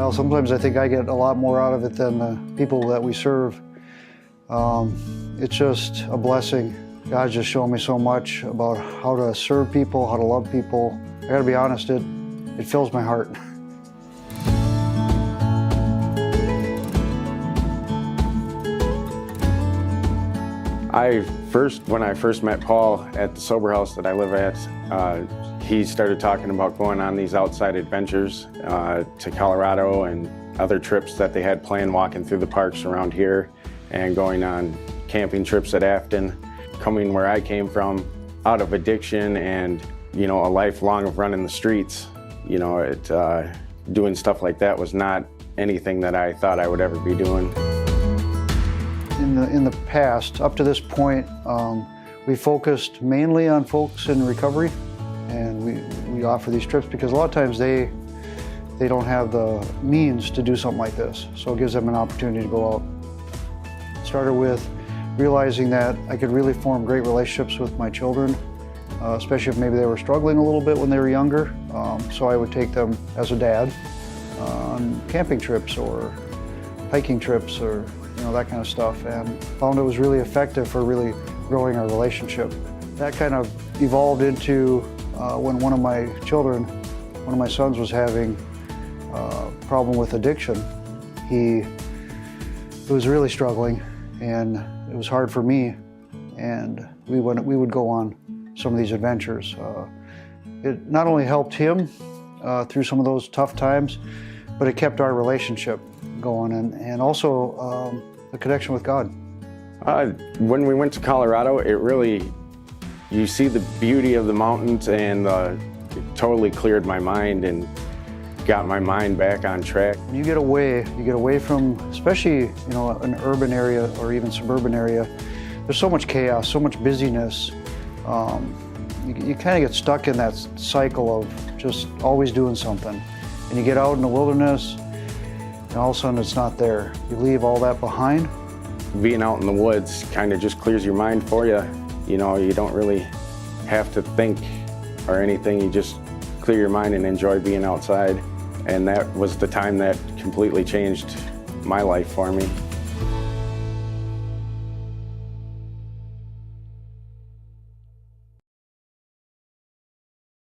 Well, sometimes I think I get a lot more out of it than the people that we serve. It's just a blessing. God's just shown me so much about how to serve people, how to love people. I gotta be honest, it fills my heart. When I first met Paul at the sober house that I live at, he started talking about going on these outside adventures to Colorado and other trips that they had planned, walking through the parks around here and going on camping trips at Afton. Coming where I came from, out of addiction and, you know, a lifelong of running the streets, you know, doing stuff like that was not anything that I thought I would ever be doing. In the past, up to this point, we focused mainly on folks in recovery, and we offer these trips because a lot of times they don't have the means to do something like this, so it gives them an opportunity to go out. Started with realizing that I could really form great relationships with my children, especially if maybe they were struggling a little bit when they were younger, so I would take them as a dad on camping trips or hiking trips or that kind of stuff, and found it was really effective for really growing our relationship. That kind of evolved into when one of my sons was having a problem with addiction. He was really struggling, and it was hard for me, and we would go on some of these adventures. It not only helped him through some of those tough times, but it kept our relationship going, and also the connection with God. When we went to Colorado, you see the beauty of the mountains, and it totally cleared my mind and got my mind back on track. When you get away from, especially an urban area or even suburban area, there's so much chaos, so much busyness. You kind of get stuck in that cycle of just always doing something. And you get out in the wilderness, and all of a sudden it's not there. You leave all that behind. Being out in the woods kind of just clears your mind for you. You know, you don't really have to think or anything. You just clear your mind and enjoy being outside. And that was the time that completely changed my life for me.